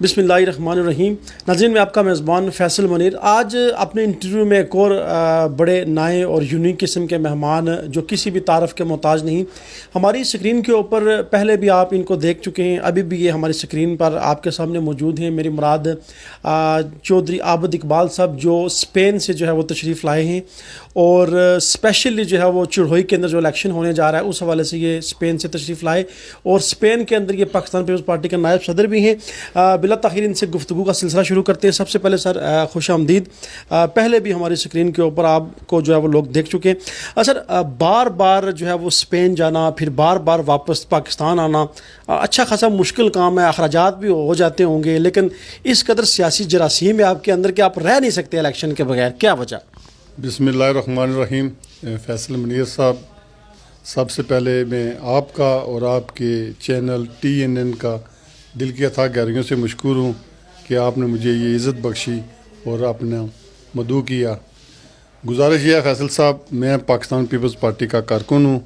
बिस्मिल्लाहिर्रहमानिर्रहीम। नाज़रीन, मैं आपका मेज़बान फैसल मुनीर। आज अपने इंटरव्यू में एक और बड़े नए और यूनिक किस्म के मेहमान जो किसी भी तारफ़ के मोहताज नहीं, हमारी स्क्रीन के ऊपर पहले भी आप इनको देख चुके हैं, अभी भी ये हमारी स्क्रीन पर आपके सामने मौजूद हैं। मेरी मुराद चौधरी आबिद इकबाल साहब जो स्पेन से जो है वो तशरीफ़ लाए हैं और स्पेशली जो है वो चिड़ोई के अंदर जो इलेक्शन होने जा रहा है उस हवाले से ये स्पेन से तशरीफ़ लाए और स्पेन के अंदर ये पाकिस्तान पीपल्स पार्टी के नायब सदर भी हैं। बिला ताख़ीर इनसे गुफ्तगू का सिलसिला शुरू करते हैं। सबसे पहले सर खुश आमदीद। पहले भी हमारी स्क्रीन के ऊपर आपको जो है वो लोग देख चुके हैं। सर बार बार जो है वो स्पेन जाना, फिर बार बार वापस पाकिस्तान आना अच्छा खासा मुश्किल काम है, अखराजात भी हो जाते होंगे, लेकिन इस कदर सियासी जरासीम है आपके अंदर कि आप रह नहीं सकते इलेक्शन के बगैर, क्या वजह? बिस्मिल्लाहिर्रहमानिर्रहीम। फैसल मुनीर साहब, सबसे पहले मैं आपका और आपके चैनल TNN का दिल की अथाह गहराइयों से मशकूर हूँ कि आपने मुझे ये इज़्ज़त बख्शी और अपना मदऊ किया। गुजारिश यह है फैसल साहब, मैं पाकिस्तान पीपल्स पार्टी का कारकुन हूँ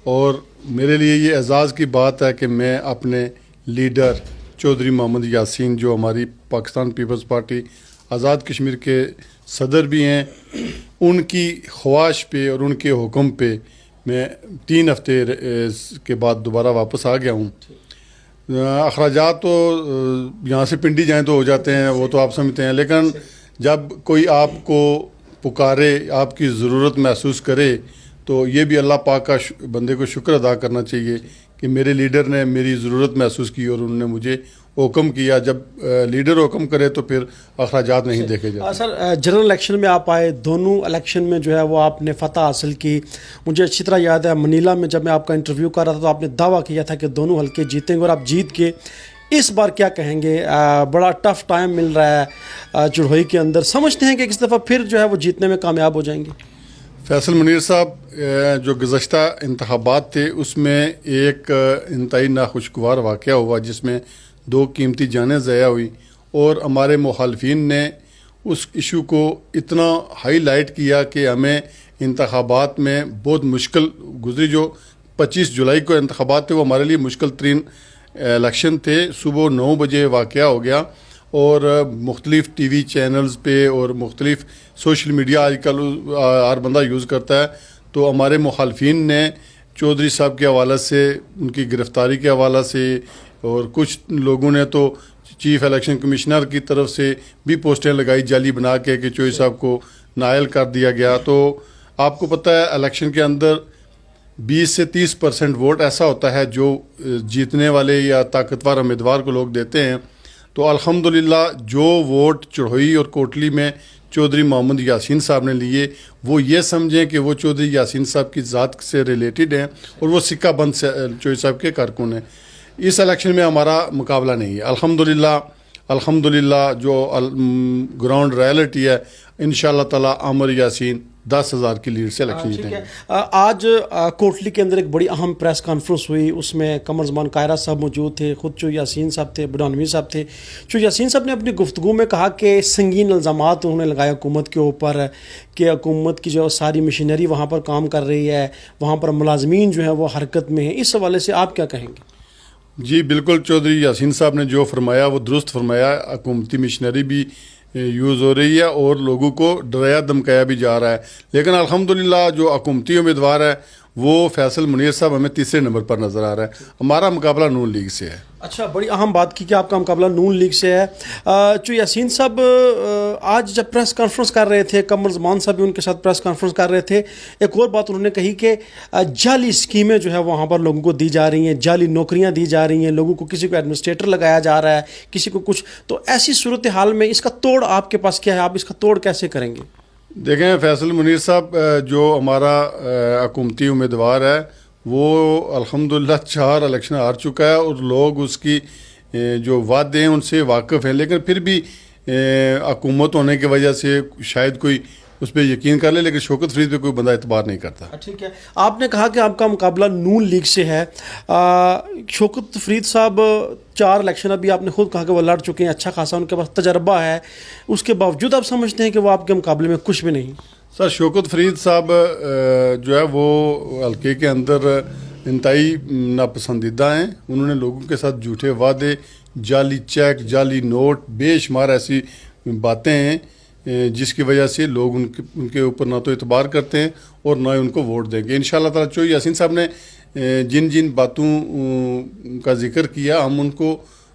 और मेरे लिए ये एज़ाज़ की बात है कि मैं अपने लीडर चौधरी मोहम्मद यासीन, जो हमारी पाकिस्तान पीपल्स पार्टी आज़ाद कश्मीर के सदर भी हैं, उनकी ख्वाहिश पे और उनके हुक्म पे मैं 3 हफ्ते के बाद दोबारा वापस आ गया हूँ। अखराजात तो यहाँ से पिंडी जाएं तो हो जाते हैं, वो तो आप समझते हैं, लेकिन जब कोई आपको पुकारे, आपकी ज़रूरत महसूस करे, तो ये भी अल्लाह पाक का बंदे को शुक्र अदा करना चाहिए कि मेरे लीडर ने मेरी ज़रूरत महसूस की और उन्होंने मुझे हुक्म किया। जब लीडर हुक्म करे तो फिर अखराजात नहीं देखे जाते। सर जनरल इलेक्शन में आप आए, दोनों इलेक्शन में जो है वो आपने फ़तह हासिल की। मुझे अच्छी तरह याद है मनीला में जब मैं आपका इंटरव्यू कर रहा था तो आपने दावा किया था कि दोनों हल्के जीतेंगे और आप जीत के। इस बार क्या कहेंगे? बड़ा टफ टाइम मिल रहा है चिड़ोई के अंदर, समझते हैं कि इस दफ़ा फिर जो है वो जीतने में कामयाब हो जाएंगे? फैसल मुनीर साहब, जो गुज़श्ता इंतखाबात थे उसमें एक इंतहाई नाखुशगवार वाक़या हुआ जिसमें 2 कीमती जानें ज़ाया हुई और हमारे मुखालफिन ने उस इशू को इतना हाईलाइट किया कि हमें इंतखाबात में बहुत मुश्किल गुजरी। जो 25 जुलाई को इंतखाबात थे वो हमारे लिए मुश्किल तरीन इलेक्शन थे। सुबह 9 बजे वाक़या हो गया और मुख्तलिफ़ TV चैनल्स पे और मुख्तलिफ़ सोशल मीडिया आजकल हर बंदा यूज़ करता है, तो हमारे मुखालफिन ने चौधरी साहब के हवाले से, उनकी गिरफ़्तारी के हवाले से, और कुछ लोगों ने तो चीफ़ इलेक्शन कमिश्नर की तरफ से भी पोस्टें लगाई जाली बना के कि चौधरी साहब को नायल कर दिया गया। तो आपको पता है इलेक्शन के अंदर 20 से 30% वोट ऐसा होता है जो जीतने वाले या ताकतवर उम्मीदवार को लोग देते हैं। तो अल्हम्दुलिल्लाह जो वोट चिड़ोई और कोटली में चौधरी मोहम्मद यासीन साहब ने लिए, वो ये समझें कि वो चौधरी यासीन साहब की ज़ात से रिलेटेड हैं और वो सिक्का बंद चौधरी साहब के कारकुन हैं। इस इलेक्शन में हमारा मुकाबला नहीं है। अल्हम्दुलिल्लाह जो ग्राउंड रियलिटी है, इंशाअल्लाह ताला आमिर यासीन 10,000 की लीड से इलेक्शन जीतेंगे। आज कोटली के अंदर एक बड़ी अहम प्रेस कॉन्फ्रेंस हुई, उसमें कमर ज़मान कायरा साहब मौजूद थे, ख़ुद चो यासीन साहब थे, बडानवी साहब थे। चो यासीन साहब ने अपनी गुफ्तगू में कहा कि संगीन इल्ज़ामात उन्होंने लगाए हुकूमत के ऊपर कि हुकूमत की जो सारी मशीनरी वहाँ पर काम कर रही है, वहाँ पर मुलाजमीन जो है वो हरकत में है। इस हवाले से आप क्या कहेंगे? जी बिल्कुल, चौधरी यासीन साहब ने जो फरमाया वो दुरुस्त फरमाया। हुकूमती मशीनरी भी यूज़ हो रही है और लोगों को डराया धमकाया भी जा रहा है, लेकिन अल्हम्दुलिल्लाह जो हुकूमती उम्मीदवार है वो फैसल मुनीर साहब हमें तीसरे नंबर पर नज़र आ रहा है। हमारा मुकाबला नून लीग से है। अच्छा, बड़ी अहम बात की कि आपका मुकाबला नून लीग से है। जो यासीन साहब आज जब प्रेस कॉन्फ्रेंस कर रहे थे, कमर ज़मान साहब भी उनके साथ प्रेस कॉन्फ्रेंस कर रहे थे, एक और बात उन्होंने कही कि जाली स्कीमें जो है वहाँ पर लोगों को दी जा रही हैं, जाली नौकरियाँ दी जा रही हैं, लोगों को किसी को एडमिनिस्ट्रेटर लगाया जा रहा है, किसी को कुछ। तो ऐसी सूरत हाल में इसका तोड़ आपके पास क्या है? आप इसका तोड़ कैसे करेंगे? देखें फैसल मुनीर साहब, जो हमारा हुकूमती उम्मीदवार है वो अल्हम्दुलिल्लाह 4 इलेक्शन हार चुका है और लोग उसकी जो वादे हैं उनसे वाकिफ़ हैं, लेकिन फिर भी हुकूमत होने की वजह से शायद कोई उस पर यकीन कर ले, लेकिन शौकत फरीद पे कोई बंदा एतबार नहीं करता। ठीक है, आपने कहा कि आपका मुकाबला नून लीग से है। शौकत फरीद साहब 4 इलेक्शन अभी आपने खुद कहा कि वो लड़ चुके हैं, अच्छा खासा उनके पास तजर्बा है, उसके बावजूद आप समझते हैं कि वो आपके मुकाबले में कुछ भी नहीं? सर, शौकत फरीद साहब जो है वो हल्के के अंदर इंतहाई नापसंदीदा हैं। उन्होंने लोगों के साथ झूठे वादे जाली चेक, जाली नोट, बेशुमार ऐसी बातें हैं जिसकी वजह से लोग उनके ऊपर ना तो इतबार करते हैं और ना ही उनको वोट देंगे। इंशाल्लाह ताला चोई यासीन साहब ने जिन जिन बातों का जिक्र किया, हम उनको,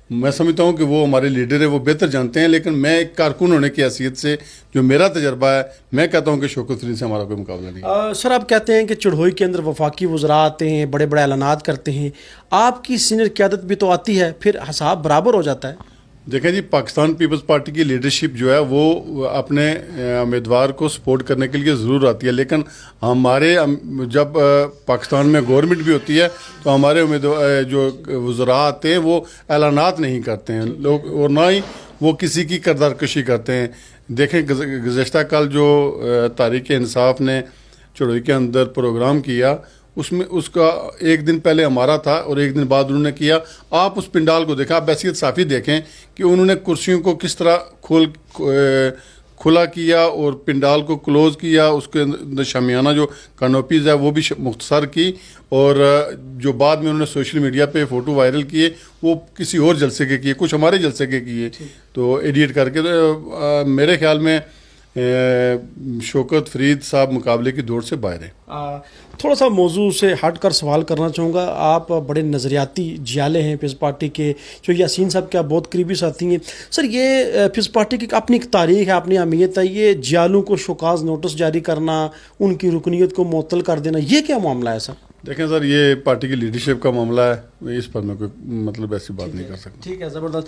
मैं समझता हूँ कि वो हमारे लीडर है, वो बेहतर जानते हैं, लेकिन मैं एक कारकुन होने की हैसियत से जो मेरा तजर्बा है, मैं कहता हूँ कि शौकत फरीद से हमारा कोई मुकाबला नहीं। सर, आप कहते हैं कि चढ़ोई के अंदर वफाकी वज़रा आते हैं, बड़े बड़े ऐलानात करते हैं, आपकी सीनियर क़यादत भी तो आती है, फिर हिसाब बराबर हो जाता है। देखें जी, पाकिस्तान पीपल्स पार्टी की लीडरशिप जो है वो अपने उम्मीदवार को सपोर्ट करने के लिए ज़रूर आती है, लेकिन हमारे जब पाकिस्तान में गवर्नमेंट भी होती है तो हमारे उम्मीदवार जो वज़रा आते हैं वो ऐलानात नहीं करते हैं लोग, और ना ही वो किसी की किरदारकशी करते हैं। देखें, गुज़श्ता कल जो तहरीक इंसाफ ने चढ़ोई के अंदर प्रोग्राम किया, उसमें उसका एक दिन पहले हमारा था और एक दिन बाद उन्होंने किया। आप उस पंडाल को देखा, आप बैसियत साफ़ी देखें कि उन्होंने कुर्सियों को किस तरह खुला किया और पंडाल को क्लोज़ किया, उसके अंदर शामियाना जो कानोपीज़ है वो भी मुख्तसर की, और जो बाद में उन्होंने सोशल मीडिया पे फ़ोटो वायरल किए वो किसी और जलसे के किए, कुछ हमारे जलसे के किए, तो एडिट करके। तो मेरे ख्याल में शौकत फरीद साहब मुकाबले की दौड़ से बाहर हैं। थोड़ा सा मौजू से हट कर सवाल करना चाहूँगा, आप बड़े नज़रियाती जियाले हैं पीपल्स पार्टी के, जो यासीन साहब के आप बहुत करीबी साथी हैं। सर, ये पीपल्स पार्टी की अपनी एक तारीख है, अपनी अहमियत है, ये जियालों को शोकाज नोटिस जारी करना, उनकी रुकनीत को मुअत्तल कर देना, ये क्या मामला है सर? देखें सर, ये पार्टी की लीडरशिप का मामला है, इस पर मैं कोई मतलब ऐसी बात नहीं कर सकता। ठीक है, ज़बरदस्त।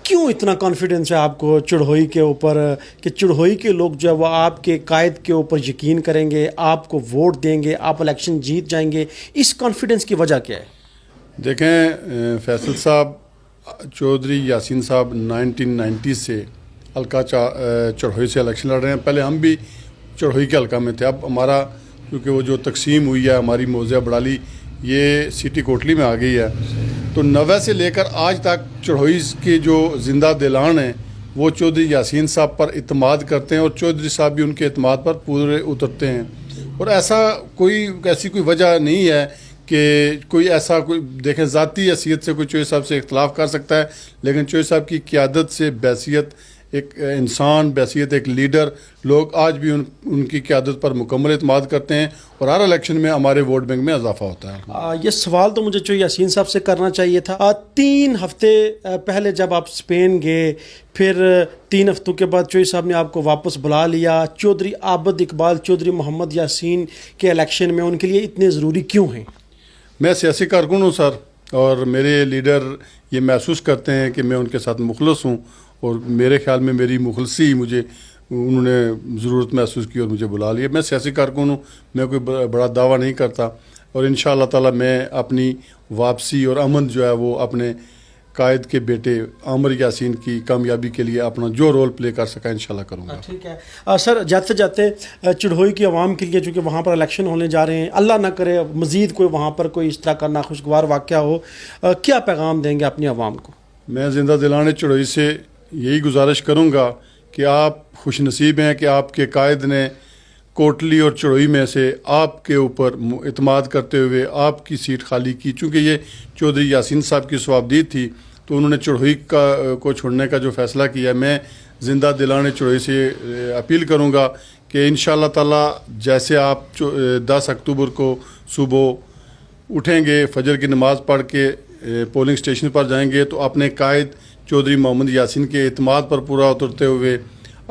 क्यों इतना कॉन्फिडेंस है आपको चढ़ोई के ऊपर कि चढ़ोई के लोग जो है वो आपके कायद के ऊपर यकीन करेंगे, आपको वोट देंगे, आप इलेक्शन जीत जाएंगे? इस कॉन्फिडेंस की वजह क्या है? देखें, फैसल साहब, चौधरी यासीन साहब 1990 से हल्का चढ़ोई से इलेक्शन लड़ रहे हैं। पहले हम भी चढ़ोई के हल्का में थे, अब हमारा क्योंकि वो जो तकसीम हुई है, हमारी मौज़ा बड़ाली ये सिटी कोटली में आ गई है, तो 90 से लेकर आज तक चढ़ोई के जो जिंदा दिलान हैं वो चौधरी यासीन साहब पर इत्माद करते हैं, और चौधरी साहब भी उनके इत्माद पर पूरे उतरते हैं। और ऐसी कोई वजह नहीं है कि कोई ऐसा कोई, देखें, ज़ाती हैसियत से कोई चौधरी साहब से इख्तलाफ कर सकता है, लेकिन चौधरी साहब की क़यादत से बैसियत एक इंसान, बैसियत एक लीडर, लोग आज भी उनकी क़यादत पर मुकम्मल इत्माद करते हैं, और हर इलेक्शन में हमारे वोट बैंक में इजाफा होता है। ये सवाल तो मुझे चौधरी यासीन साहब से करना चाहिए था। 3 हफ्ते पहले जब आप स्पेन गए, फिर 3 हफ्तों के बाद चौधरी साहब ने आपको वापस बुला लिया। चौधरी आबद इकबाल, चौधरी मोहम्मद यासीन के इलेक्शन में उनके लिए इतने ज़रूरी क्यों हैं? मैं सियासी कारकुन हूँ सर, और मेरे लीडर ये महसूस करते हैं कि मैं उनके साथ मुखलस हूँ, और मेरे ख्याल में मेरी मुखलसी मुझे उन्होंने ज़रूरत महसूस की और मुझे बुला लिया। मैं सियासी कारकुन हूँ, मैं कोई बड़ा दावा नहीं करता, और इंशाअल्लाह ताला मैं अपनी वापसी और अमन जो है वो अपने कायद के बेटे आमिर यासीन की कामयाबी के लिए अपना जो रोल प्ले कर सका इंशाल्लाह करूँगा। ठीक है सर, जाते जाते चढ़ोई की आवाम के लिए, चूँकि वहाँ पर इलेक्शन होने जा रहे हैं, अल्लाह ना करे मज़ीद कोई वहाँ पर कोई इस तरह का नाखुशगवार वाक़या हो, क्या पैगाम देंगे अपनी आवाम को? मैं जिंदा दिलाने चढ़ोई से यही गुजारिश करूँगा कि आप खुश नसीब हैं कि आपके कायद ने कोटली और चढ़ोई में से आपके ऊपर इत्माद करते हुए आपकी सीट खाली की। चूँकि ये चौधरी यासीन साहब की सवाबदीद थी, तो उन्होंने चढ़ोई को छोड़ने का जो फ़ैसला किया, मैं ज़िंदा दिलाने चढ़ोई से अपील करूँगा कि इंशाअल्लाह ताला जैसे आप 10 अक्टूबर को सुबह उठेंगे, फजर की नमाज़ पढ़ के पोलिंग स्टेशन पर जाएंगे, तो अपने कायद चौधरी मोहम्मद यासीन के इत्माद पर पूरा उतरते हुए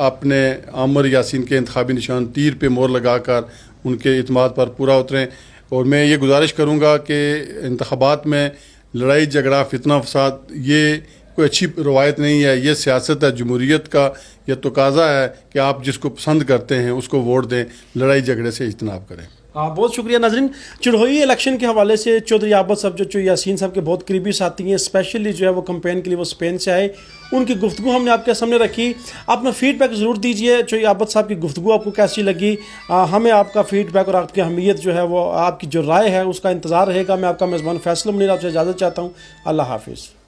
अपने आमिर यासीन के इंतखाबी निशान तीर पे मोहर लगाकर उनके इत्माद पर पूरा उतरें। और मैं ये गुजारिश करूँगा कि इंतखाबात में लड़ाई झगड़ा फितना फसाद ये कोई अच्छी रवायत नहीं है, ये सियासत है जमहूरियत का, यह तकाज़ा है कि आप जिसको पसंद करते हैं उसको वोट दें, लड़ाई झगड़े से इज्तनाब करें। बहुत शुक्रिया नाज़रीन। चढ़ोई इलेक्शन के हवाले से चौधरी आबद साहब जो यासीन साहब के बहुत करीबी साथी हैं, स्पेशली जो है वो कैंपेन के लिए वो स्पेन से आए, उनकी गुफ्तगू हमने आपके सामने रखी। अपना फीडबैक ज़रूर दीजिए, चौधरी आबद साहब की गुफ्तगू आपको कैसी लगी। हमें आपका फीडबैक और आपकी अहमियत जो है वो, आपकी जो राय है उसका इंतज़ार रहेगा। मैं आपका मेज़बान फैसल मुनीर आपसे इजाज़त चाहता हूँ। अल्लाह हाफिज़।